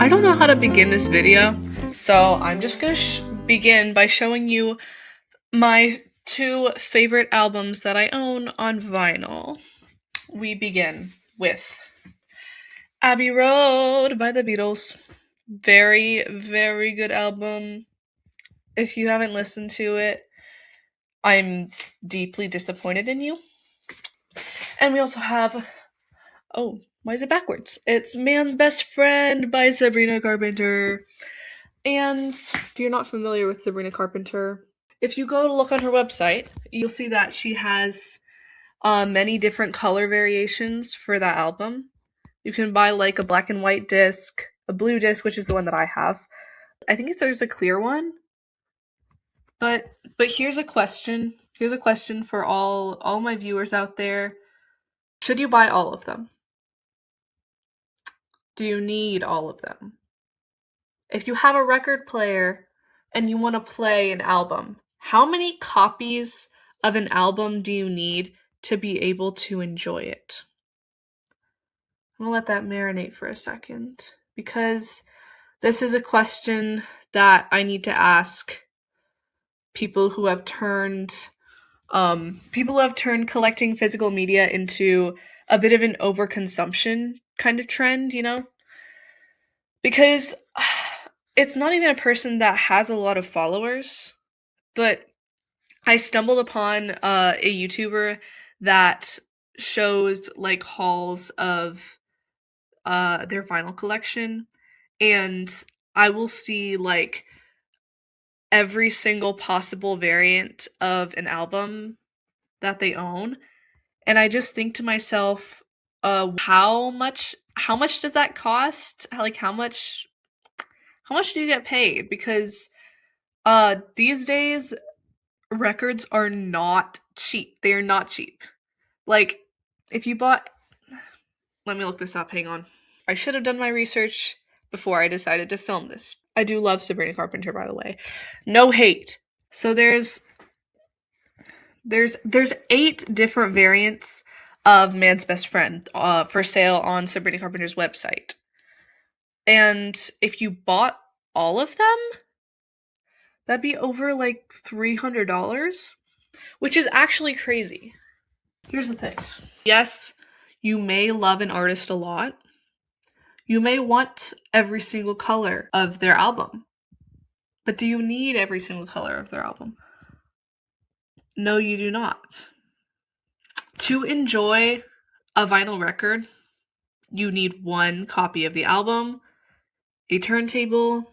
I don't know how to begin this video, so I'm just gonna begin by showing you my two favorite albums that I own on vinyl. We begin with Abbey Road by the Beatles. Very, very good album. If you haven't listened to it, I'm deeply disappointed in you. And we also have, oh, why is it backwards? It's Man's Best Friend by Sabrina Carpenter. And if you're not familiar with Sabrina Carpenter, if you go to look on her website, you'll see that she has many different color variations for that album. You can buy like a black and white disc, a blue disc, which is the one that I have. I think there's a clear one. But here's a question. Here's a question for all my viewers out there. Should you buy all of them? Do you need all of them? If you have a record player and you want to play an album, how many copies of an album do you need to be able to enjoy it? I'm gonna let that marinate for a second, because this is a question that I need to ask people who have turned collecting physical media into a bit of an overconsumption kind of trend, you know? Because it's not even a person that has a lot of followers, but I stumbled upon a YouTuber that shows like hauls of their vinyl collection, and I will see like every single possible variant of an album that they own, and I just think to myself, how much does that cost? Like how much do you get paid? Because these days records are not cheap. They are not cheap. Like, if you bought... Let me look this up, hang on. I should have done my research before I decided to film this. I do love Sabrina Carpenter, by the way. No hate. So there's 8 different variants of Man's Best Friend for sale on Sabrina Carpenter's website. And if you bought all of them, that'd be over like $300, which is actually crazy. Here's the thing. Yes, you may love an artist a lot. You may want every single color of their album. But do you need every single color of their album? No, you do not. To enjoy a vinyl record, you need one copy of the album, a turntable,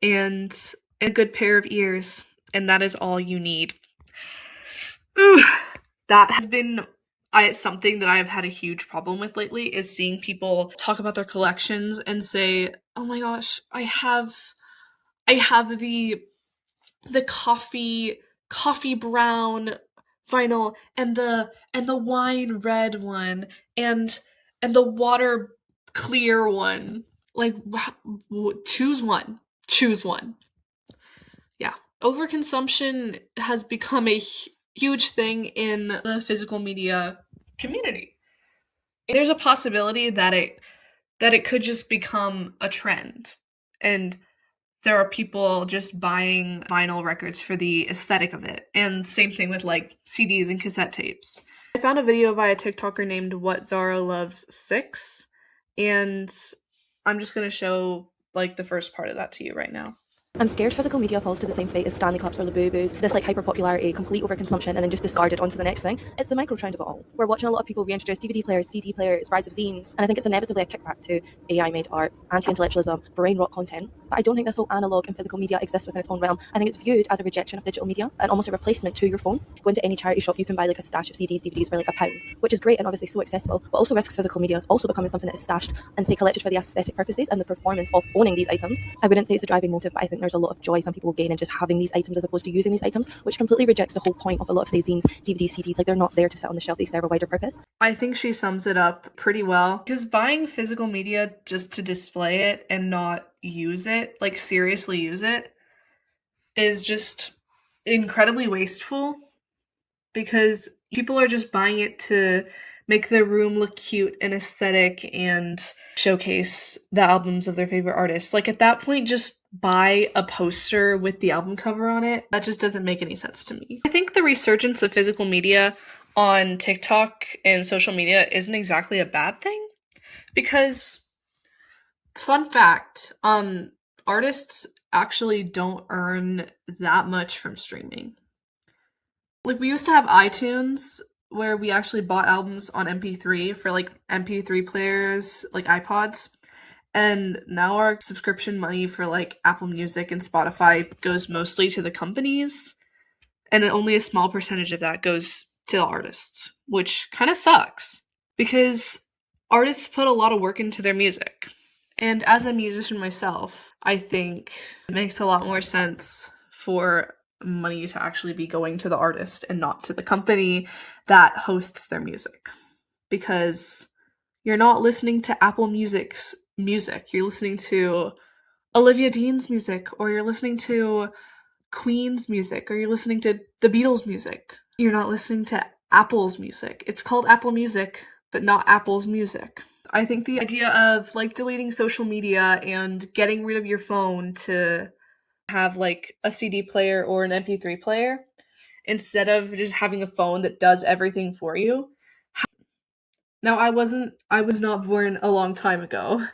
and a good pair of ears. And that is all you need. Ooh, that has been something that I've had a huge problem with lately, is seeing people talk about their collections and say, oh my gosh, I have the coffee brown vinyl and the wine red one and the water clear one. Like, choose one. Yeah. Overconsumption has become a huge thing in the physical media community. There's a possibility that it could just become a trend, and there are people just buying vinyl records for the aesthetic of it. And same thing with like CDs and cassette tapes. I found a video by a TikToker named What Zara Loves 6, and I'm just gonna show like the first part of that to you right now. I'm scared physical media falls to the same fate as Stanley Cups or Labubus, this like hyper-popularity, complete overconsumption, and then just discarded onto the next thing. It's the micro-trend of it all. We're watching a lot of people reintroduce DVD players, CD players, rise of zines, and I think it's inevitably a kickback to AI-made art, anti-intellectualism, brain rot content. But I don't think this whole analog and physical media exists within its own realm. I think it's viewed as a rejection of digital media and almost a replacement to your phone. Go into any charity shop, you can buy like a stash of CDs, DVDs for like £1, which is great and obviously so accessible, but also risks physical media also becoming something that is stashed and say collected for the aesthetic purposes and the performance of owning these items. I wouldn't say it's a driving motive, but I think there's a lot of joy some people will gain in just having these items as opposed to using these items, which completely rejects the whole point of a lot of, say, zines, DVDs, CDs. Like, they're not there to sit on the shelf, they serve a wider purpose. I think she sums it up pretty well, because buying physical media just to display it and not use it, like seriously use it, is just incredibly wasteful, because people are just buying it to make their room look cute and aesthetic and showcase the albums of their favorite artists. Like, at that point, just buy a poster with the album cover on it. That just doesn't make any sense to me. I think the resurgence of physical media on TikTok and social media isn't exactly a bad thing, because, fun fact, artists actually don't earn that much from streaming. Like, we used to have iTunes where we actually bought albums on MP3 for like MP3 players, like iPods. And now our subscription money for like Apple Music and Spotify goes mostly to the companies, and only a small percentage of that goes to the artists, which kind of sucks because artists put a lot of work into their music. And as a musician myself, I think it makes a lot more sense for money to actually be going to the artist and not to the company that hosts their music. Because you're not listening to Apple Music's music, you're listening to Olivia Dean's music, or you're listening to Queen's music, or you're listening to the Beatles' music. You're not listening to Apple's music. It's called Apple Music, but not Apple's music. I think the idea of like deleting social media and getting rid of your phone to have like a CD player or an MP3 player instead of just having a phone that does everything for you. Now, I was not born a long time ago.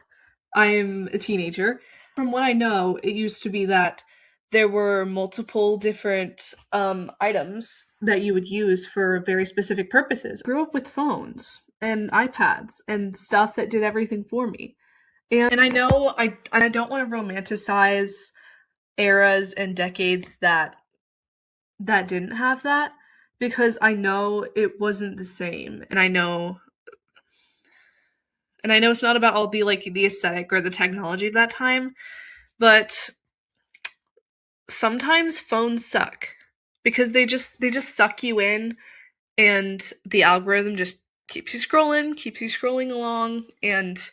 I'm a teenager. From what I know, it used to be that there were multiple different items that you would use for very specific purposes. I grew up with phones and iPads and stuff that did everything for me. And I know I don't want to romanticize eras and decades that didn't have that, because I know it wasn't the same, and I know it's not about all the like the aesthetic or the technology of that time, but sometimes phones suck because they just suck you in, and the algorithm just keeps you scrolling along, and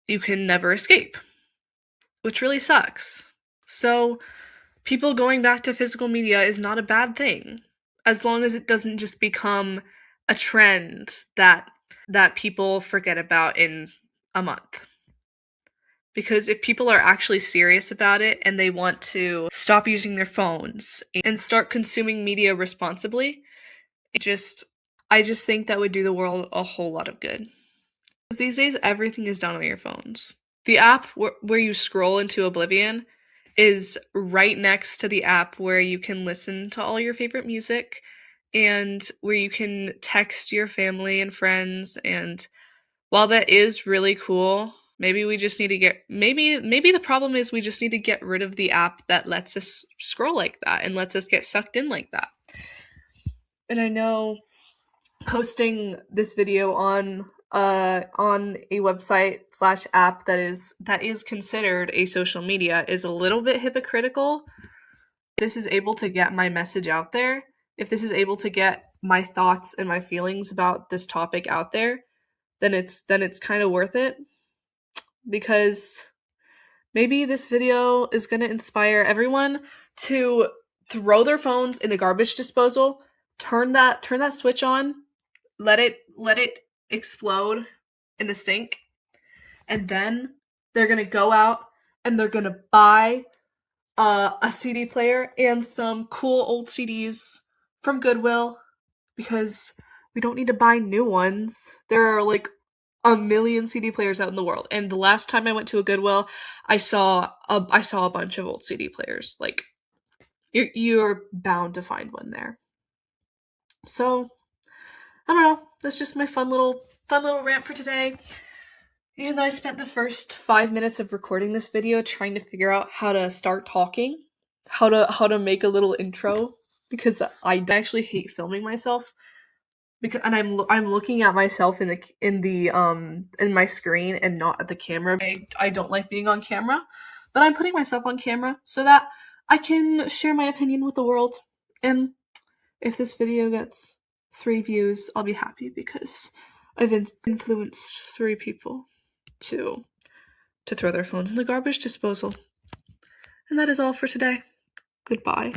you can never escape, which really sucks. So people going back to physical media is not a bad thing, as long as it doesn't just become a trend that people forget about in a month. Because if people are actually serious about it and they want to stop using their phones and start consuming media responsibly, I just think that would do the world a whole lot of good. Because these days, everything is done on your phones. The app where you scroll into oblivion is right next to the app where you can listen to all your favorite music and where you can text your family and friends. And while that is really cool, maybe we just need to get maybe the problem is we just need to get rid of the app that lets us scroll like that and lets us get sucked in like that. And I know posting this video on a website / app that is considered a social media is a little bit hypocritical. If this is able to get my message out there, if this is able to get my thoughts and my feelings about this topic out there, then it's kind of worth it, because maybe this video is going to inspire everyone to throw their phones in the garbage disposal, turn that switch on, let it explode in the sink, and then they're going to go out and they're going to buy a CD player and some cool old CDs from Goodwill, because we don't need to buy new ones. There are like a million CD players out in the world, and the last time I went to a Goodwill, I saw a bunch of old CD players. Like, you're bound to find one there. So I don't know. That's just my fun little rant for today. Even though I spent the first 5 minutes of recording this video trying to figure out how to start talking, how to make a little intro, because I actually hate filming myself. And I'm looking at myself in my screen and not at the camera. I don't like being on camera, but I'm putting myself on camera so that I can share my opinion with the world. And if this video gets 3 views, I'll be happy, because I've influenced 3 people to throw their phones in the garbage disposal. And that is all for today. Goodbye.